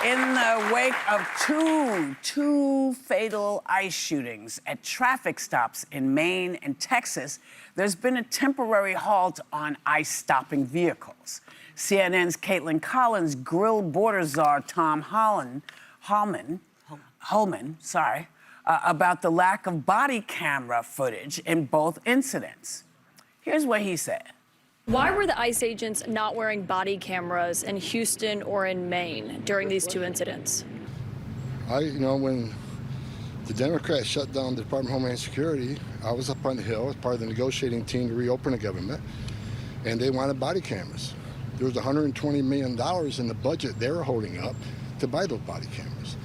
In the wake of two fatal ICE shootings at traffic stops in Maine and Texas, there's been a temporary halt on ICE stopping vehicles. CNN's Caitlin Collins grilled border czar Tom Homan, about the lack of body camera footage in both incidents. Here's what he said. Why were the ICE agents not wearing body cameras in Houston or in Maine during these two incidents? When the Democrats shut down the Department of Homeland Security, I was up on the Hill as part of the negotiating team to reopen the government, and they wanted body cameras. There was $120 million in the budget they were holding up to buy those body cameras.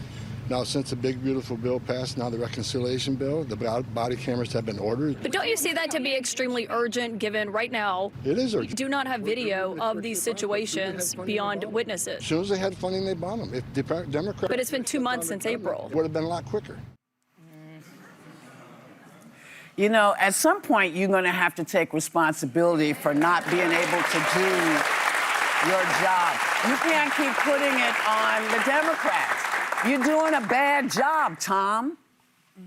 Now, since the big, beautiful bill passed, now the reconciliation bill, the body cameras have been ordered. But don't you see that to be extremely urgent, given right now it is urgent. We do not have video of these situations beyond witnesses? As soon as they had funding, they bought them. If the Democrats... But it's been 2 months since April. Would have been a lot quicker. You know, at some point, you're going to have to take responsibility for not being able to do your job. You can't keep putting it on the Democrats. You're doing a bad job, Tom.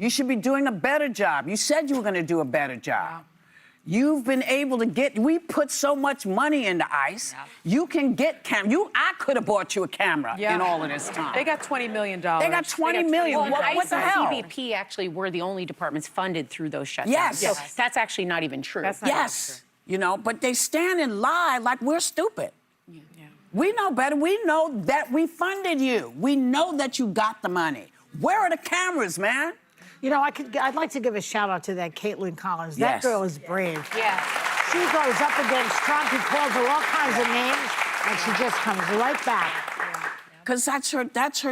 You should be doing a better job. You said you were going to do a better job. You've been able to get, we put so much money into ICE. You can get I could have bought you a camera in all of this time. They got $20 million. They got $20 million. Well, what the hell? CBP actually were the only departments funded through those shutdowns. Yes. So that's actually not even true. That's not Yes. You know, but they stand and lie like we're stupid. Yeah. We know better. We know that we funded you. We know that you got the money. Where are the cameras, man? You know, I'd like to give a shout out to that Caitlin Collins. That girl is brave. Yeah. She goes up against Trump. He calls her all kinds of names, and she just comes right back. Because that's her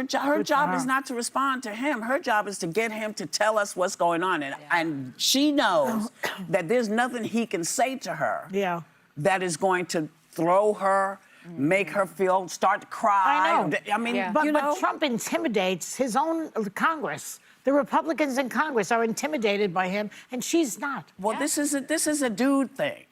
job. Her job is not to respond to him. Her job is to get him to tell us what's going on. And she knows that there's nothing he can say to her that is going to throw her, make her start to cry. I know. I mean, but Trump intimidates his own Congress. The Republicans in Congress are intimidated by him, and she's not. Well, this is a dude thing.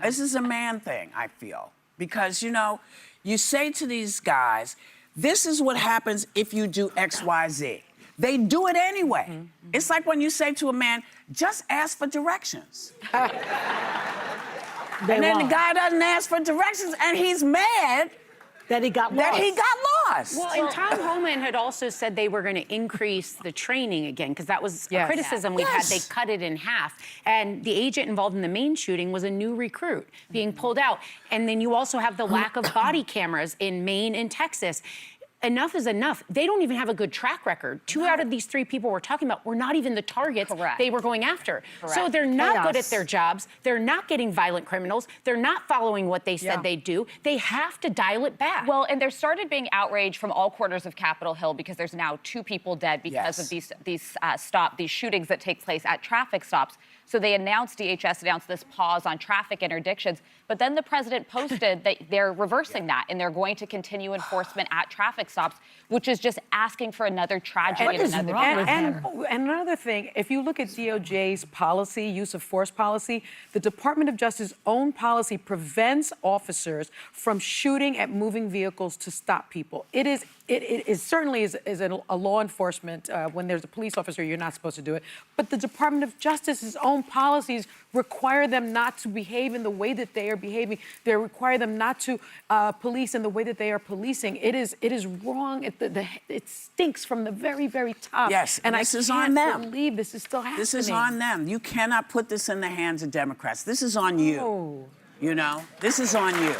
This is a man thing, I feel. Because, you say to these guys, this is what happens if you do X, Y, Z. They do it anyway. It's like when you say to a man, just ask for directions. And then the guy doesn't ask for directions, and he's mad that he got lost. Well, and Tom Homan had also said they were going to increase the training again, because that was a criticism we had. They cut it in half. And the agent involved in the Maine shooting was a new recruit being pulled out. And then you also have the lack of body cameras in Maine and Texas. Enough is enough. They don't even have a good track record. 2 out of these 3 people we're talking about were not even the targets they were going after. So they're not good at their jobs. They're not getting violent criminals. They're not following what they said they'd do. They have to dial it back. Well, and there started being outrage from all corners of Capitol Hill because there's now 2 people dead because of these shootings that take place at traffic stops. So DHS announced this pause on traffic interdictions, but then the president posted that they're reversing that and they're going to continue enforcement at traffic stops, which is just asking for another tragedy and another death. And another thing, if you look at DOJ's policy, use of force policy, the Department of Justice's own policy prevents officers from shooting at moving vehicles to stop people. It certainly is a law enforcement. When there's a police officer, you're not supposed to do it. But the Department of Justice's own policies require them not to behave in the way that they are behaving. They require them not to police in the way that they are policing. It is wrong. It stinks from the very, very top. Yes, and this is on them. I can't believe this is still happening. This is on them. You cannot put this in the hands of Democrats. This is on you. This is on you.